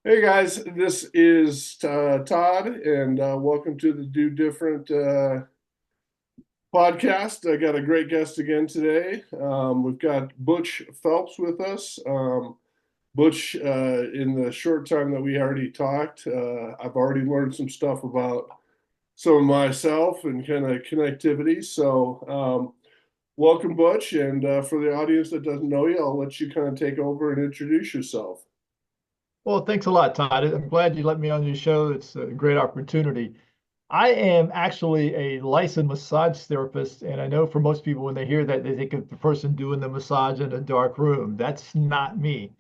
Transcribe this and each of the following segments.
Hey guys, this is Todd, and welcome to the Do Different podcast. I got a great guest again today. We've got Butch Phelps with us. Butch, in the short time that we already talked, I've already learned some stuff about some of myself and kind of connectivity. So, welcome, Butch. And for the audience that doesn't know you, I'll let you kind of take over and introduce yourself. Well, thanks a lot, Todd. I'm glad you let me on your show. It's a great opportunity. I am actually a licensed massage therapist, and I know for most people, when they hear that, they think of the person doing the massage in a dark room. That's not me.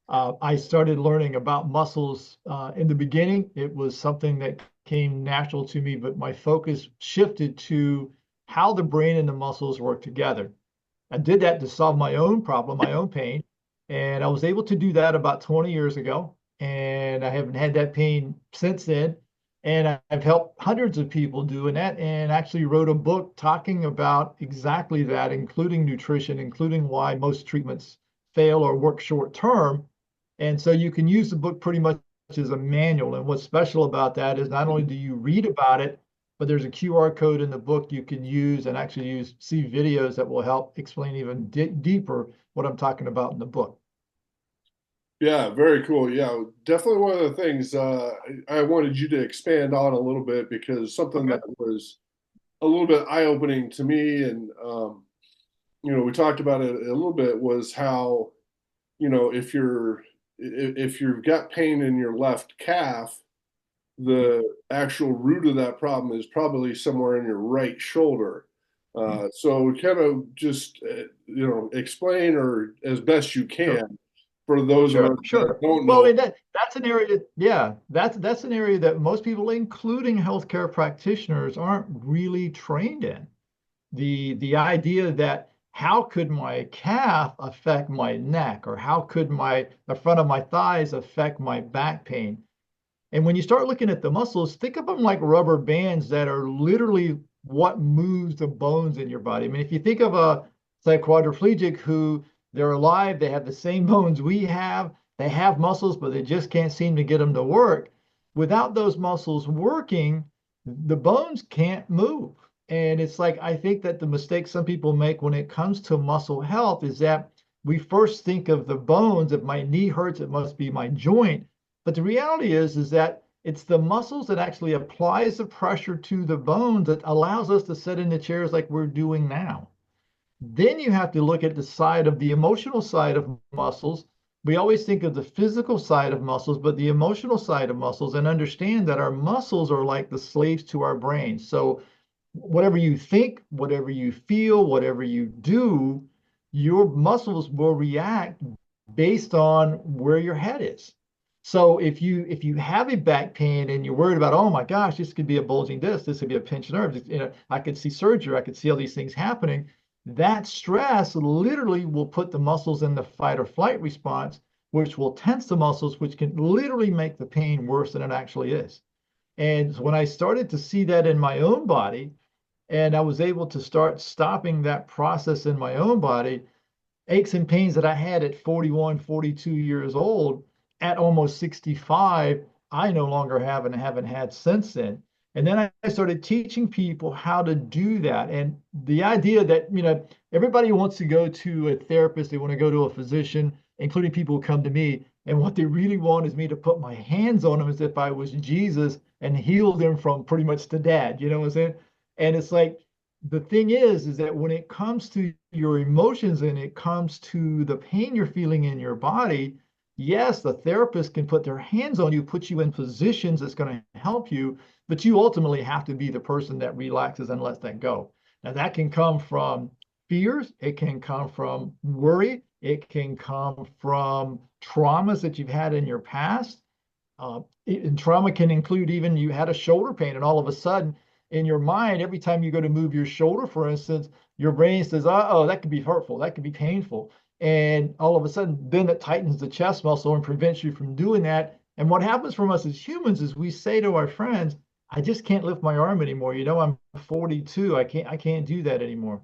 I started learning about muscles in the beginning. It was something that came natural to me, but my focus shifted to how the brain and the muscles work together. I did that to solve my own problem, my own pain. And I was able to do that about 20 years ago. And I haven't had that pain since then. And I've helped hundreds of people doing that and actually wrote a book talking about exactly that, including nutrition, including why most treatments fail or work short term. And so you can use the book pretty much as a manual. And what's special about that is not only do you read about it, but there's a QR code in the book you can use and actually see videos that will help explain even deeper what I'm talking about in the book. Yeah, very cool. Yeah, definitely one of the things I wanted you to expand on a little bit because something that Okay. was a little bit eye-opening to me, and we talked about it a little bit, was how, if you've got pain in your left calf, the actual root of that problem is probably somewhere in your right shoulder. So kind of just explain or as best you Sure. can for those of Sure, us that sure. don't Well, I know. mean that's an area, yeah, that's an area that most people, including healthcare practitioners, aren't really trained in. The idea that how could my calf affect my neck, or how could the front of my thighs affect my back pain? And when you start looking at the muscles, think of them like rubber bands that are literally what moves the bones in your body. I mean, if you think of say, quadriplegic who they're alive, they have the same bones we have, they have muscles, but they just can't seem to get them to work. Without those muscles working, the bones can't move. And it's like, I think that the mistake some people make when it comes to muscle health is that we first think of the bones. If my knee hurts, it must be my joint. But the reality is that it's the muscles that actually applies the pressure to the bones that allows us to sit in the chairs like we're doing now. Then you have to look at the side of the emotional side of muscles. We always think of the physical side of muscles, but the emotional side of muscles, and understand that our muscles are like the slaves to our brains. So whatever you think, whatever you feel, whatever you do, your muscles will react based on where your head is. So if you have a back pain and you're worried about, oh my gosh, this could be a bulging disc, this could be a pinched nerve, I could see surgery, I could see all these things happening. That stress literally will put the muscles in the fight or flight response, which will tense the muscles, which can literally make the pain worse than it actually is. And when I started to see that in my own body, and I was able to start stopping that process in my own body, aches and pains that I had at 41, 42 years old, at almost 65, I no longer have and haven't had since then. And then I started teaching people how to do that. And the idea that, everybody wants to go to a therapist, they want to go to a physician, including people who come to me. And what they really want is me to put my hands on them as if I was Jesus and heal them from pretty much the dad. You know what I'm saying? And it's like, the thing is that when it comes to your emotions and it comes to the pain you're feeling in your body, yes, the therapist can put their hands on you, put you in positions that's going to help you, but you ultimately have to be the person that relaxes and lets that go. Now, that can come from fears, it can come from worry, it can come from traumas that you've had in your past. And trauma can include even you had a shoulder pain, and all of a sudden, in your mind, every time you go to move your shoulder, for instance, your brain says, oh, that could be hurtful, that could be painful. And all of a sudden, then it tightens the chest muscle and prevents you from doing that. And what happens from us as humans is we say to our friends, I just can't lift my arm anymore. I'm 42. I can't do that anymore.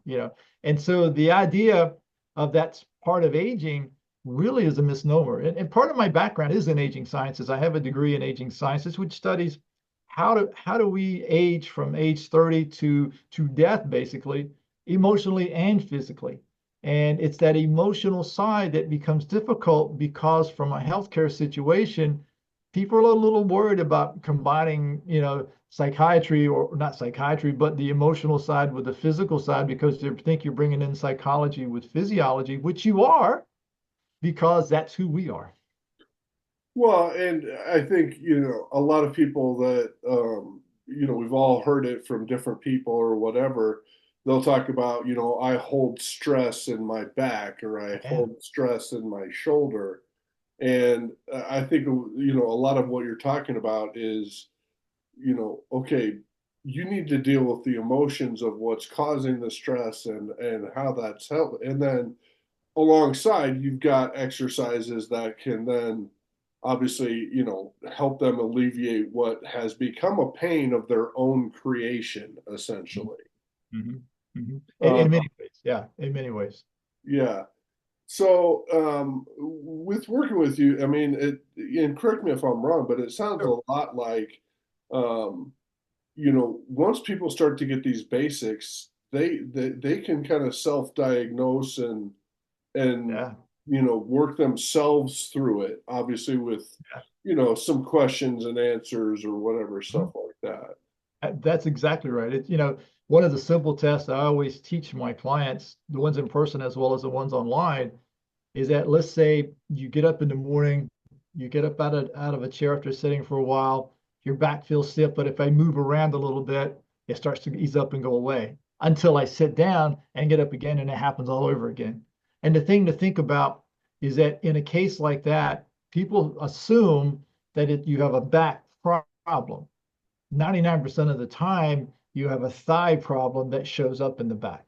And so the idea of that's part of aging really is a misnomer. And part of my background is in aging sciences. I have a degree in aging sciences, which studies how do we age from age 30 to death, basically, emotionally and physically. And it's that emotional side that becomes difficult because from a healthcare situation, people are a little worried about combining, psychiatry, or not psychiatry, but the emotional side with the physical side, because they think you're bringing in psychology with physiology, which you are, because that's who we are. Well, and I think, a lot of people that, we've all heard it from different people or whatever. They'll talk about, I hold stress in my back or I Yeah. hold stress in my shoulder. And I think, a lot of what you're talking about is, okay, you need to deal with the emotions of what's causing the stress and how that's helped. And then alongside, you've got exercises that can then obviously, help them alleviate what has become a pain of their own creation, essentially. Mm-hmm. Mm-hmm. In Uh, many ways, yeah, in many ways. yeah. So, with working with you, I mean, and correct me if I'm wrong, but it sounds Sure. a lot like, um, once people start to get these basics, they can kind of self-diagnose and Yeah. work themselves through it, obviously with Yeah. some questions and answers or whatever stuff Mhm. like that. That's exactly right. One of the simple tests I always teach my clients, the ones in person as well as the ones online, is that, let's say you get up in the morning, you get up out of a chair after sitting for a while, your back feels stiff, but if I move around a little bit, it starts to ease up and go away until I sit down and get up again, and it happens all over again. And the thing to think about is that in a case like that, people assume that you have a back problem. 99% of the time, you have a thigh problem that shows up in the back.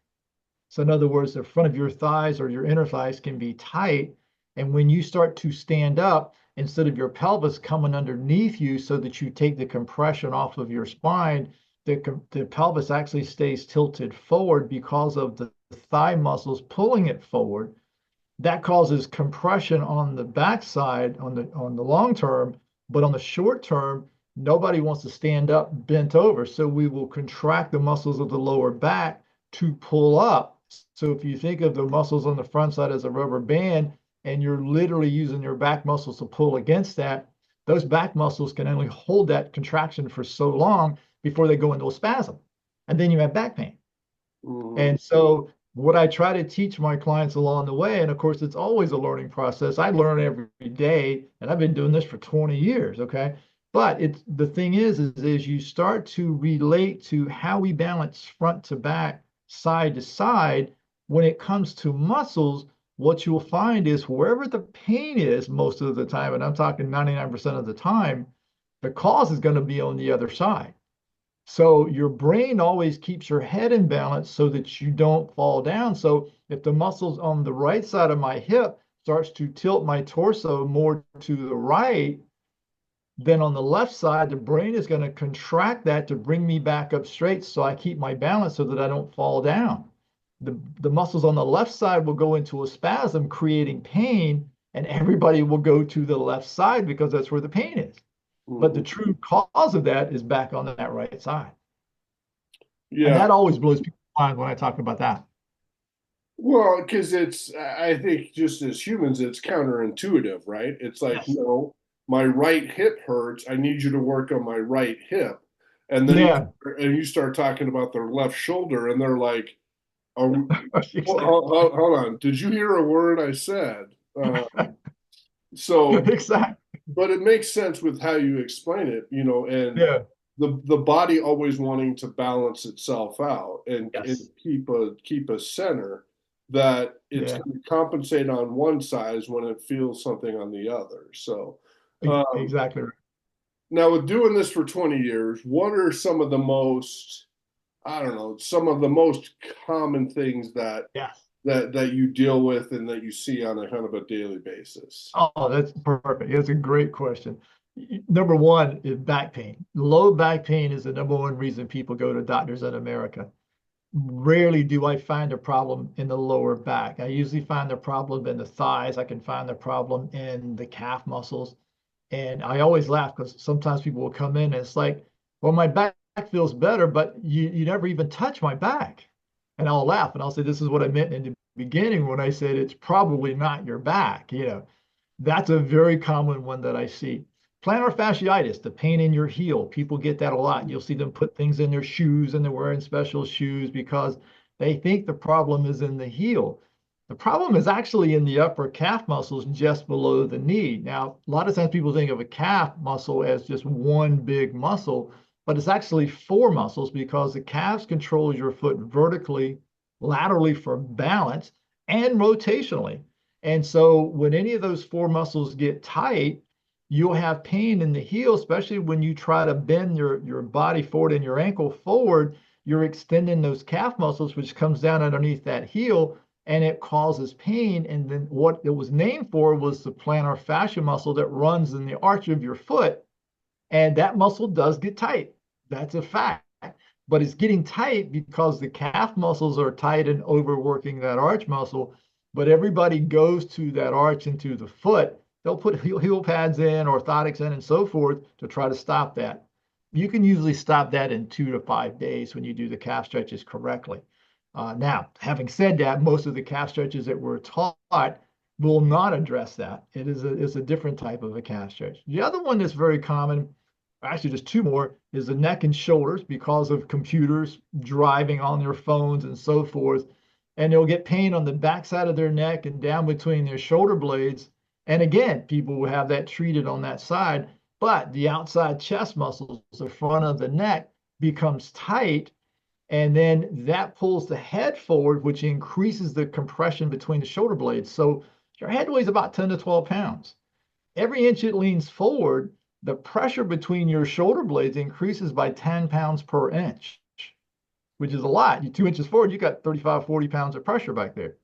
So in other words, the front of your thighs or your inner thighs can be tight. And when you start to stand up, instead of your pelvis coming underneath you so that you take the compression off of your spine, the pelvis actually stays tilted forward because of the thigh muscles pulling it forward. That causes compression on the backside on the long term, but on the short term, nobody wants to stand up bent over. So we will contract the muscles of the lower back to pull up. So if you think of the muscles on the front side as a rubber band, and you're literally using your back muscles to pull against that, those back muscles can only hold that contraction for so long before they go into a spasm. And then you have back pain. Hmm. And so what I try to teach my clients along the way, and of course it's always a learning process. I learn every day, and I've been doing this for 20 years, okay? But it's the thing is you start to relate to how we balance front to back, side to side. When it comes to muscles, what you'll find is wherever the pain is most of the time, and I'm talking 99% of the time, the cause is going to be on the other side. So your brain always keeps your head in balance so that you don't fall down. So if the muscles on the right side of my hip starts to tilt my torso more to the right, then on the left side, the brain is going to contract that to bring me back up straight so I keep my balance so that I don't fall down. The muscles on the left side will go into a spasm, creating pain, and everybody will go to the left side because that's where the pain is. But the Hmm. true cause of that is back on that right side. And Yeah. that always blows people's mind when I talk about that. Well, because I think just as humans, it's counterintuitive, right? It's like, Yes. no, my right hip hurts. I need you to work on my right hip. And then Yeah, you start talking about their left shoulder, and they're like, oh, exactly. hold on. Did you hear a word I said? So, Exactly. but it makes sense with how you explain it, and Yeah. the body always wanting to balance itself out and Yes. keep a center that it's Yeah. going to compensate on one side when it feels something on the other. So, Exactly right. now with doing this for 20 years, what are some of the most, I don't know, some of the most common things that Yes. that you deal with and that you see on a kind of a daily basis? Oh, that's perfect. It's a great question. Number one is back pain. Low back pain is the number one reason people go to doctors in America. rarely do I find a problem in the lower back. I usually find the problem in the thighs. I can find the problem in the calf muscles. And I always laugh because sometimes people will come in and it's like, well, my back feels better, but you never even touch my back. And I'll laugh and I'll say, this is what I meant in the beginning when I said it's probably not your back. That's a very common one that I see. Plantar fasciitis, the pain in your heel. People get that a lot. You'll see them put things in their shoes and they're wearing special shoes because they think the problem is in the heel. The problem is actually in the upper calf muscles just below the knee. Now, a lot of times people think of a calf muscle as just one big muscle, but it's actually four muscles because the calves controls your foot vertically, laterally for balance, and rotationally. And so when any of those four muscles get tight, you'll have pain in the heel, especially when you try to bend your body forward and your ankle forward. You're extending those calf muscles, which comes down underneath that heel, and it causes pain. And then what it was named for was the plantar fascia muscle that runs in the arch of your foot. And that muscle does get tight. That's a fact. But it's getting tight because the calf muscles are tight and overworking that arch muscle. But everybody goes to that arch and to the foot. They'll put heel pads in, orthotics in, and so forth to try to stop that. You can usually stop that in 2 to 5 days when you do the calf stretches correctly. Now, having said that, most of the calf stretches that we're taught will not address that. It's a different type of a calf stretch. The other one that's very common, actually just two more, is the neck and shoulders because of computers driving on their phones and so forth. And they'll get pain on the backside of their neck and down between their shoulder blades. And again, people will have that treated on that side, but the outside chest muscles, the front of the neck, becomes tight. And then that pulls the head forward, which increases the compression between the shoulder blades. So your head weighs about 10 to 12 pounds. Every inch it leans forward, the pressure between your shoulder blades increases by 10 pounds per inch, which is a lot. You're 2 inches forward, you got 35, 40 pounds of pressure back there.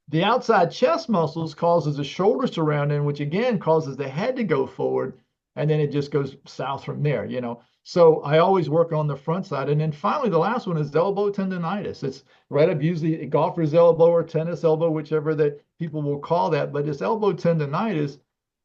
The outside chest muscles causes the shoulders to round in, which again causes the head to go forward, and then it just goes south from there. So I always work on the front side. And then finally, the last one is elbow tendonitis. It's right up usually a golfer's elbow or tennis elbow, whichever that people will call that, but it's elbow tendonitis.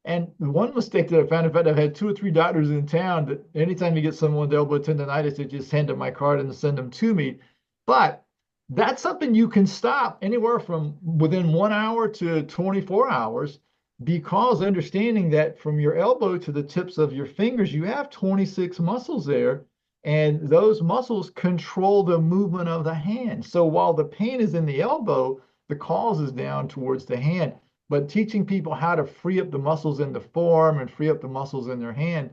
And one mistake that I found, in fact, I've had 2 or 3 doctors in town that anytime you get someone with elbow tendonitis, they just hand them my card and send them to me. But that's something you can stop anywhere from within 1 hour to 24 hours because understanding that from your elbow to the tips of your fingers, you have 26 muscles there, and those muscles control the movement of the hand. So while the pain is in the elbow, the cause is down towards the hand. But teaching people how to free up the muscles in the forearm and free up the muscles in their hand,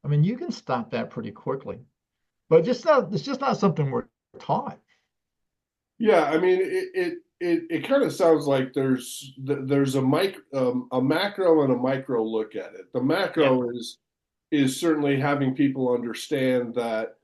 I mean, you can stop that pretty quickly. But it's just not something we're taught. Yeah, I mean, it kind of sounds like there's a macro and a micro look at it. The Yeah. macro is certainly having people understand that,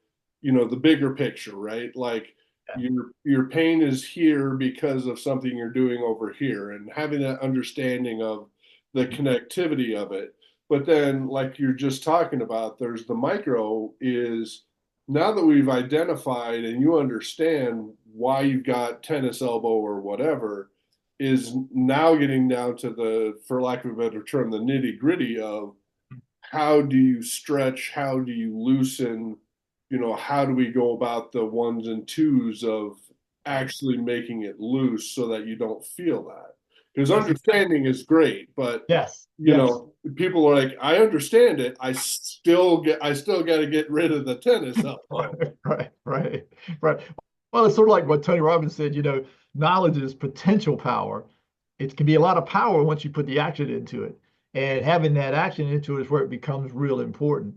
the bigger picture, right? Like Yeah. your pain is here because of something you're doing over here, and having that understanding of the connectivity of it. But then, like you're just talking about, there's the micro is now that we've identified and you understand why you've got tennis elbow or whatever, is now getting down to the, for lack of a better term, the nitty gritty of how do you stretch, how do you loosen, how do we go about the ones and twos of Right. actually making it loose so that you don't feel that. Because That's exactly. understanding is great, but Yes. Yes. people are like, I understand it. I still got to get rid of the tennis elbow. Right, right, right, right. Well, it's sort of like what Tony Robbins said, knowledge is potential power. It can be a lot of power once you put the action into it. And having that action into it is where it becomes real important.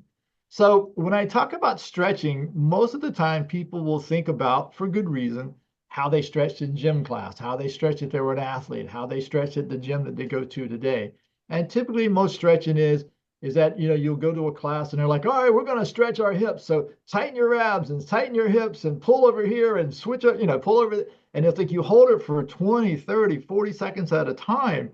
So when I talk about stretching, most of the time people will think about, for good reason, how they stretched in gym class, how they stretched if they were an athlete, how they stretch at the gym that they go to today. And typically most stretching is that you'll go to a class and they're like, all right, we're going to stretch our hips, so tighten your abs and tighten your hips and pull over here and switch up, pull over, and it's like you hold it for 20, 30, 40 seconds at a time.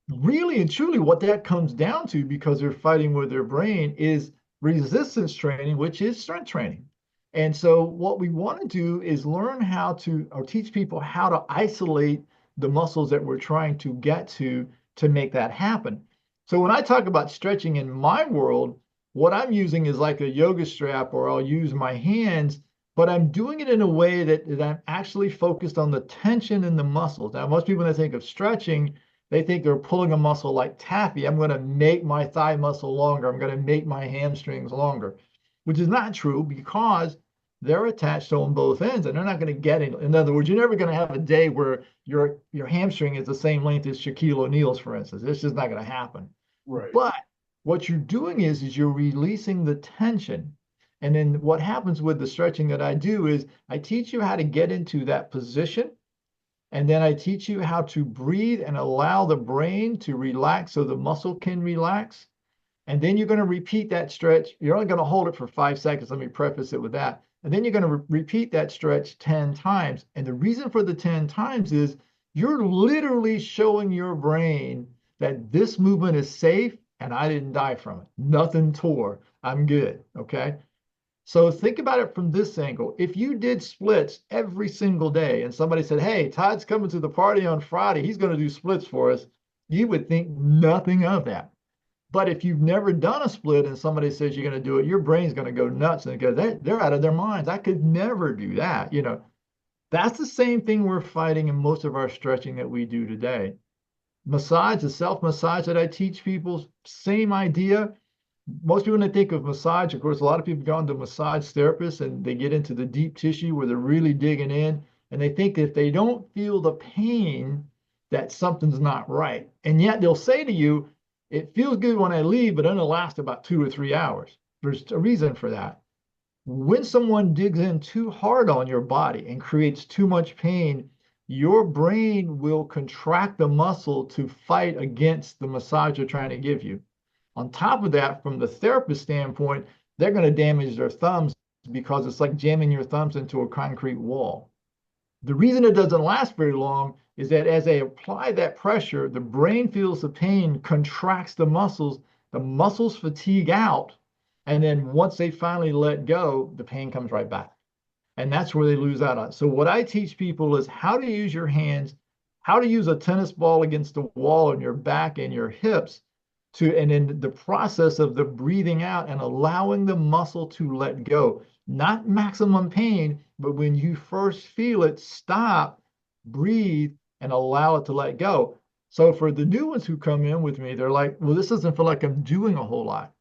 Really and truly what that comes down to, because they're fighting with their brain, is resistance training, which is strength training. And so what we want to do is learn how to, or teach people how to isolate the muscles that we're trying to get to make that happen. So when I talk about stretching in my world, what I'm using is like a yoga strap, or I'll use my hands, but I'm doing it in a way that I'm actually focused on the tension in the muscles. Now, most people, when they think of stretching, they think they're pulling a muscle like taffy. I'm going to make my thigh muscle longer. I'm going to make my hamstrings longer, which is not true because they're attached on both ends and they're not going to get it. In other words, you're never going to have a day where your hamstring is the same length as Shaquille O'Neal's, for instance. It's just not going to happen. Right. But what you're doing is you're releasing the tension. And then what happens with the stretching that I do is I teach you how to get into that position. And then I teach you how to breathe and allow the brain to relax so the muscle can relax. And then you're going to repeat that stretch. You're only going to hold it for 5 seconds. Let me preface it with that. And then you're going to repeat that stretch 10 times. And the reason for the 10 times is you're literally showing your brain that this movement is safe and I didn't die from it. Nothing tore. I'm good. Okay. So think about it from this angle. If you did splits every single day and somebody said, hey, Todd's coming to the party on Friday, he's going to do splits for us, you would think nothing of that. But if you've never done a split and somebody says you're going to do it, your brain's going to go nuts and go, they're out of their minds. I could never do that. That's the same thing we're fighting in most of our stretching that we do today. Massage, the self massage that I teach people, same idea. Most people, when they think of massage, of course, a lot of people go into massage therapists and they get into the deep tissue where they're really digging in. And they think if they don't feel the pain, that something's not right. And yet they'll say to you, it feels good when I leave, but it'll last about 2 or 3 hours. There's a reason for that. When someone digs in too hard on your body and creates too much pain, your brain will contract the muscle to fight against the massage you're trying to give you. On top of that, from the therapist standpoint, they're going to damage their thumbs because it's like jamming your thumbs into a concrete wall. The reason it doesn't last very long is that as they apply that pressure, the brain feels the pain, contracts the muscles fatigue out, and then once they finally let go, the pain comes right back. And that's where they lose out on. So what I teach people is how to use your hands, how to use a tennis ball against the wall on your back and your hips and then the process of the breathing out and allowing the muscle to let go. Not maximum pain, but when you first feel it, stop, breathe, and allow it to let go. So for the new ones who come in with me, they're like, well, this doesn't feel like I'm doing a whole lot.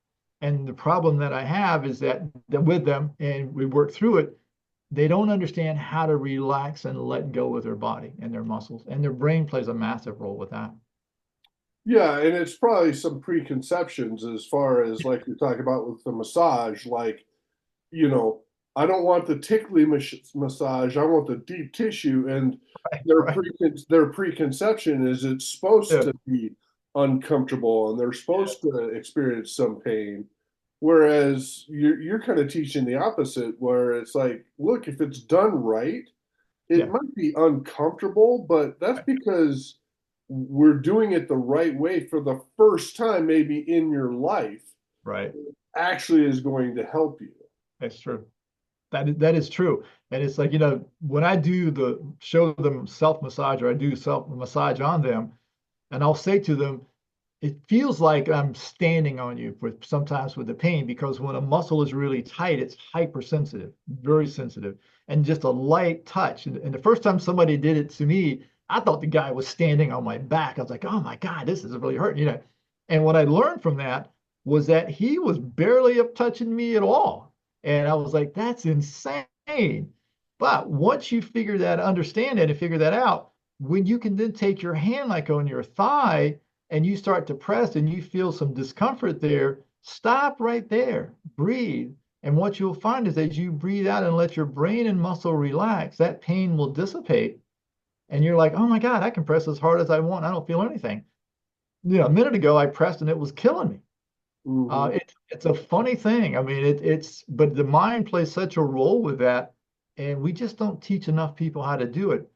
And the problem that I have is that with them, and we work through it, they don't understand how to relax and let go with their body and their muscles. And their brain plays a massive role with that. Yeah, and it's probably some preconceptions as far as like you're talking about with the massage, like, you know, I don't want the tickly massage, I want the deep tissue, and Right. their preconception is it's supposed Yeah. to be uncomfortable and they're supposed to experience some pain. Whereas you're kind of teaching the opposite, where it's like, look, if it's done right, it Yeah. might be uncomfortable, but that's Right. because we're doing it the right way for the first time, maybe in your life, Right. actually is going to help you. That's true. That is true. And it's like, when I do the show them self massage or I do self massage on them, and I'll say to them, it feels like I'm standing on you for sometimes with the pain because when a muscle is really tight, it's hypersensitive, very sensitive, and just a light touch. And the first time somebody did it to me, I thought the guy was standing on my back. I was like, oh my God, this is really hurting. And what I learned from that was that he was barely up touching me at all. And I was like, that's insane. But once you figure that, understand it and figure that out, when you can then take your hand like on your thigh and you start to press and you feel some discomfort there, stop right there, breathe. And what you'll find is as you breathe out and let your brain and muscle relax, that pain will dissipate. And you're like, oh my God, I can press as hard as I want. I don't feel anything. A minute ago I pressed and it was killing me. Hmm. It's a funny thing. I mean, but the mind plays such a role with that, and we just don't teach enough people how to do it.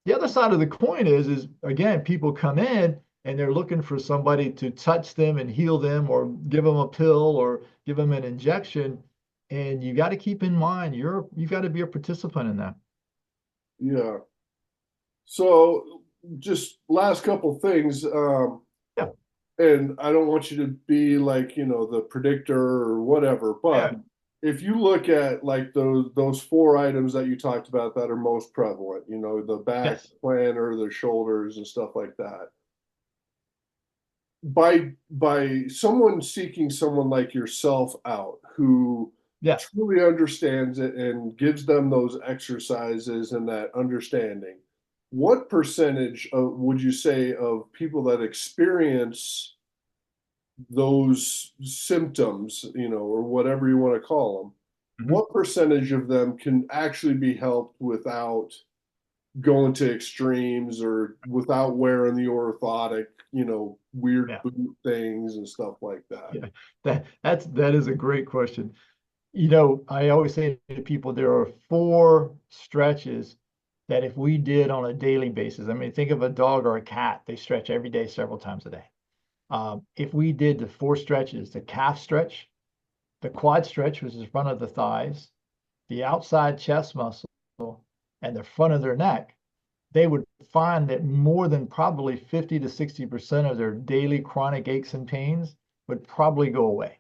The other side of the coin is again, people come in and they're looking for somebody to touch them and heal them or give them a pill or give them an injection. And you got to keep in mind you've got to be a participant in that. Yeah. So just last couple things. Yeah. And I don't want you to be like, the predictor or whatever, but Yeah. if you look at like those four items that you talked about that are most prevalent, the back, Yes. plantar, the shoulders and stuff like that. By someone seeking someone like yourself out who Yes. truly understands it and gives them those exercises and that understanding, what percentage would you say of people that experience those symptoms, or whatever you want to call them, Mhm. what percentage of them can actually be helped without going to extremes or without wearing the orthotic, weird Yeah. boot things and stuff like that? Yeah. That is a great question. I always say to people there are four stretches that if we did on a daily basis, I mean, think of a dog or a cat, they stretch every day, several times a day. If we did the four stretches, the calf stretch, the quad stretch, which is the front of the thighs, the outside chest muscle, and the front of their neck, they would find that more than probably 50 to 60% of their daily chronic aches and pains would probably go away.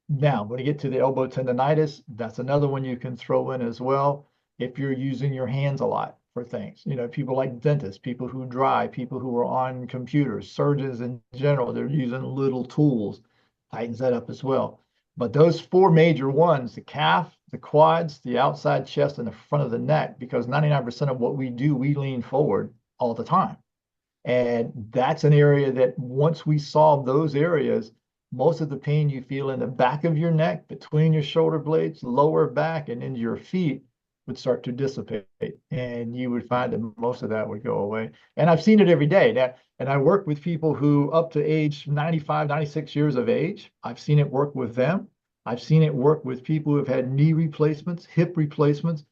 Now, when you get to the elbow tendonitis, that's another one you can throw in as well. If you're using your hands a lot for things, people like dentists, people who drive, people who are on computers, surgeons in general, they're using little tools, tightens that up as well. But those four major ones, the calf, the quads, the outside chest, and the front of the neck, because 99% of what we do, we lean forward all the time. And that's an area that once we solve those areas, most of the pain you feel in the back of your neck, between your shoulder blades, lower back, and into your feet would start to dissipate. And you would find that most of that would go away. And I've seen it every day. And I work with people who up to age 95, 96 years of age. I've seen it work with them. I've seen it work with people who have had knee replacements, hip replacements.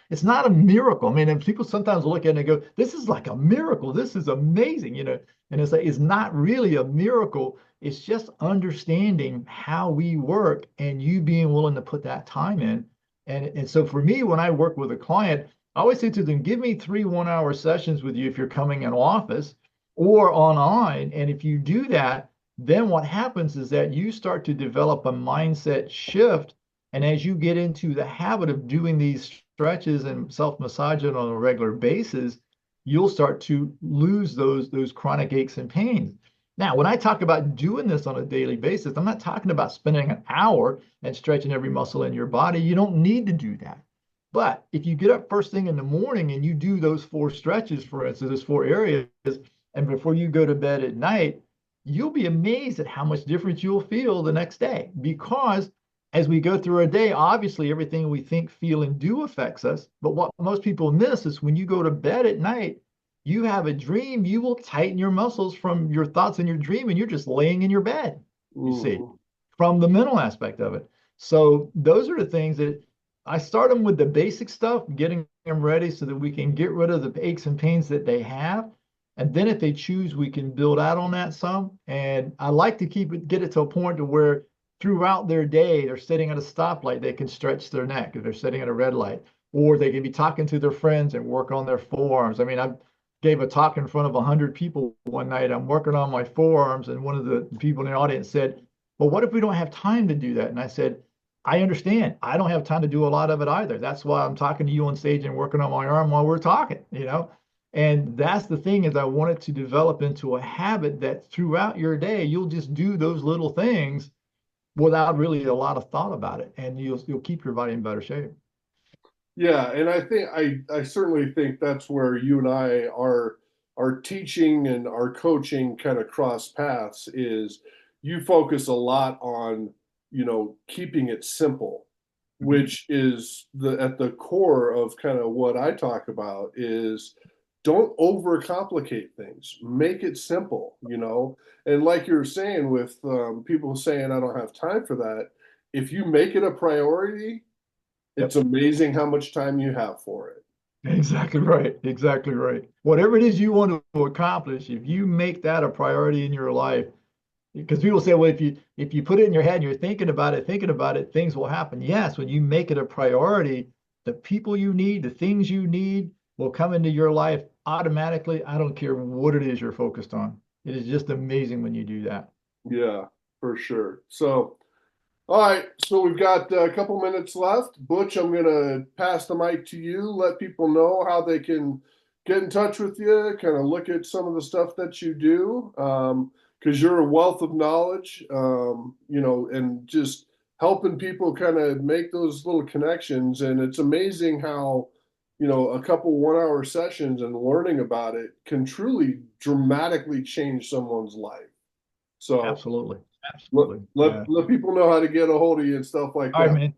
It's not a miracle. I mean, and people sometimes look at it and go, this is like a miracle. This is amazing, And it's like, it's not really a miracle. It's just understanding how we work and you being willing to put that time in. And so for me, when I work with a client, I always say to them, give me 3 1-hour sessions with you if you're coming in office or online. And if you do that, then what happens is that you start to develop a mindset shift. And as you get into the habit of doing these stretches and self-massaging on a regular basis, you'll start to lose those chronic aches and pains. Now, when I talk about doing this on a daily basis, I'm not talking about spending an hour and stretching every muscle in your body. You don't need to do that. But if you get up first thing in the morning and you do those four stretches, for instance, those four areas, and before you go to bed at night, you'll be amazed at how much difference you'll feel the next day because as we go through our day, obviously everything we think, feel, and do affects us. But what most people miss is when you go to bed at night, you have a dream, you will tighten your muscles from your thoughts in your dream, and you're just laying in your bed, you see, Mhm. from the mental aspect of it. So those are the things that I start them with the basic stuff, getting them ready so that we can get rid of the aches and pains that they have. And then if they choose, we can build out on that some. And I like to get it to a point to where throughout their day, they're sitting at a stoplight, they can stretch their neck if they're sitting at a red light, or they can be talking to their friends and work on their forearms. I mean, I gave a talk in front of 100 people one night. I'm working on my forearms, and one of the people in the audience said, well, what if we don't have time to do that? And I said, I understand. I don't have time to do a lot of it either. That's why I'm talking to you on stage and working on my arm while we're talking. And that's the thing is I want it to develop into a habit that throughout your day, you'll just do those little things without really a lot of thought about it, and you'll keep your body in better shape. Yeah, and I certainly think that's where you and I are teaching and our coaching kind of cross paths is you focus a lot on, keeping it simple, Mhm. which is the at the core of kind of what I talk about is don't overcomplicate things. Make it simple. And like you're saying with people saying I don't have time for that, if you make it a priority, it's Yep, amazing how much time you have for it. exactly right. Exactly right. Whatever it is you want to accomplish, if you make that a priority in your life, because people say, well, if you put it in your head and you're thinking about it, things will happen. Yes, when you make it a priority, the people you need, the things you need will come into your life automatically. I don't care what it is you're focused on. It is just amazing when you do that. Yeah, for sure. So, all right, so we've got a couple minutes left. Butch, I'm gonna pass the mic to you. Let people know how they can get in touch with you, kind of look at some of the stuff that you do, because you're a wealth of knowledge, and just helping people kind of make those little connections. And it's amazing how, a couple 1 hour sessions and learning about it can truly dramatically change someone's life. So Absolutely. let, Absolutely. let Yeah. let people know how to get a hold of you and stuff like All right, that. man.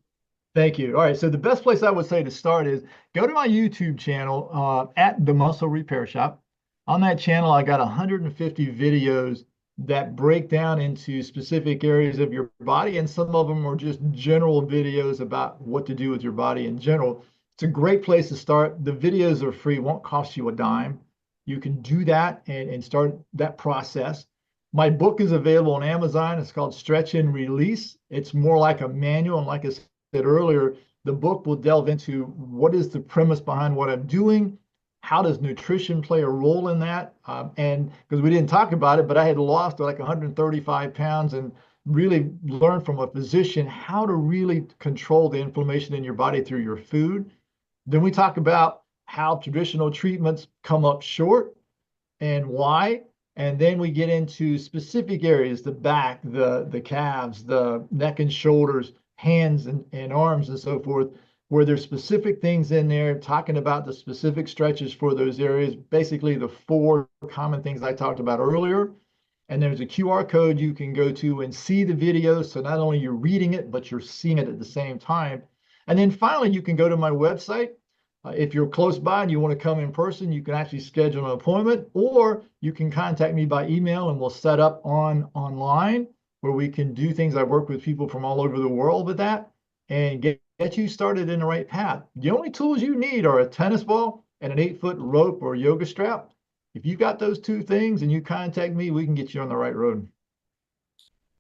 Thank you. All right. So the best place I would say to start is go to my YouTube channel at the Muscle Repair Shop. On that channel, I got 150 videos that break down into specific areas of your body, and some of them are just general videos about what to do with your body in general. It's a great place to start. The videos are free, won't cost you a dime. You can do that and start that process. My book is available on Amazon. It's called Stretch and Release. It's more like a manual. And like I said earlier, the book will delve into what is the premise behind what I'm doing. How does nutrition play a role in that? And because we didn't talk about it, but I had lost like 135 pounds and really learned from a physician how to really control the inflammation in your body through your food. Then we talk about how traditional treatments come up short and why. And then we get into specific areas, the back, the calves, the neck and shoulders, hands and arms and so forth, where there's specific things in there talking about the specific stretches for those areas, basically the four common things I talked about earlier. And there's a QR code you can go to and see the video. So not only you're reading it, but you're seeing it at the same time. And then finally, you can go to my website. If you're close by and you want to come in person, you can actually schedule an appointment, or you can contact me by email and we'll set up online where we can do things. I work with people from all over the world with that and get you started in the right path. The only tools you need are a tennis ball and an 8 foot rope or yoga strap. If you got those two things and you contact me, we can get you on the right road.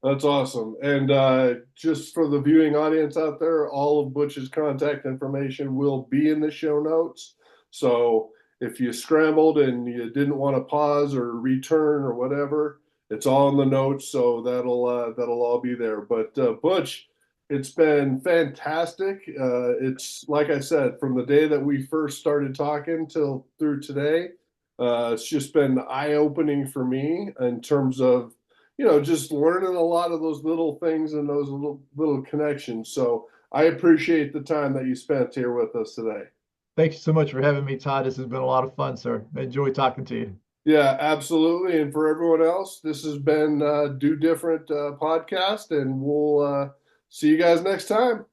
That's awesome. And just for the viewing audience out there, all of Butch's contact information will be in the show notes. So if you scrambled and you didn't want to pause or return or whatever, it's all in the notes. So that'll all be there. But Butch, it's been fantastic. It's like I said, from the day that we first started talking till through today, it's just been eye-opening for me in terms of just learning a lot of those little things and those little connections. So I appreciate the time that you spent here with us today. Thank you so much for having me, Todd. This has been a lot of fun, sir. I enjoy talking to you. Yeah, absolutely. And for everyone else, this has been Do Different podcast, and we'll see you guys next time.